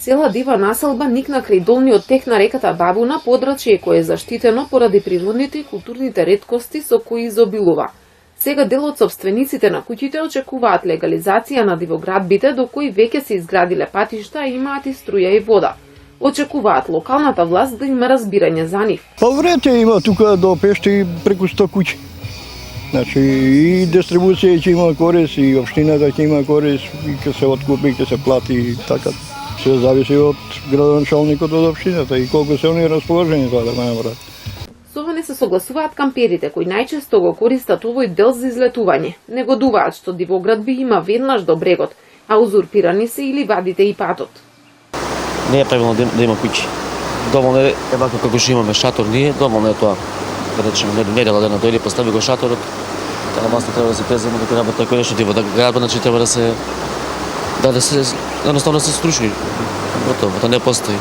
Цела дива населба никна крај долниот тек на реката Бабуна, подрачје кое е заштитено поради природните и културните реткости со кои изобилува. Сега дел од сопствениците на куќите очекуваат легализација на дивоградбите до кои веќе се изградиле патишта и имаат и струја и вода. Очекуваат локалната власт да има разбирање за нив. Врете има тука до Пеште преку 100 куќи. Значи и дистрибуција ќе има корис, и општината ќе има корис, и ќе се откупи, ќе се плати и така. Се зависи од градоначалникот од општината и колку се они расположени тоа да го направат. Со ова не се согласуваат камперите кои најчесто го користат овој дел за излетување. Негодуваат што дивоградби има веднаш до брегот, а узурпирани се или вадите и патот. Не е правилно да има куќи. Доволно е вака како што имаме шатор ние, доволно е тоа. Да речеме, недела дена дојде, постави го шаторот, таа маста треба да се презема, дека работа кој нешто дивоградба, значи треба да се едноставно се струши. Готово, тоа не постои.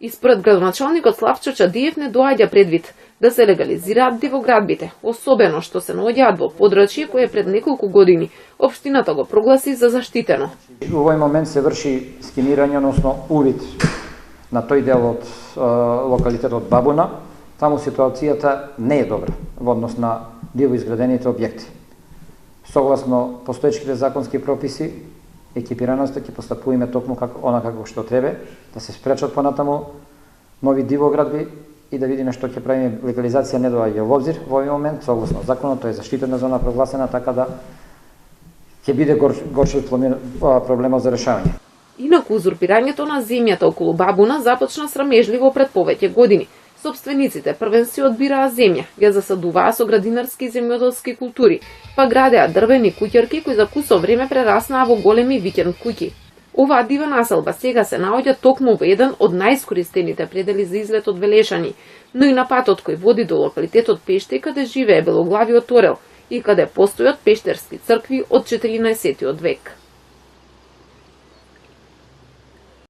И според градоначалникот Славчо Чадиев не доаѓа предвид да се легализираат дивоградбите, особено што се наоѓаат во подрачје кое пред неколку години општината го прогласи за заштитено. Во овој момент се врши скенирање, односно увид на тој дел од локалитетот Бабуна. Таму ситуацијата не е добра во однос на диво изградените објекти. Согласно постоечките законски прописи, екипираноста ќе постапуваме токму како што треба, да се спречат понатаму нови дивоградби и да видиме што ќе правиме. Легализација не доаѓа во обзир во овој момент, согласно законот, тоа е заштитена зона прогласена, така да ќе биде горчив проблемот за решавање. Инаку узурпирањето на земјата околу Бабуна започна срамежливо пред повеќе години. Сопствениците првенци одбираа земја, ја засадуваа со градинарски и земјоделски култури, па градеа дрвени куќарки кои за кусо време прераснаа во големи викенд куќи. Оваа дива населба сега се наоѓа токму во еден од најискористените предели за излет од Велешани, но и на патот кој води до локалитетот Пеште, каде живее белоглавиот орел и каде постојат пештерски цркви од 14 век.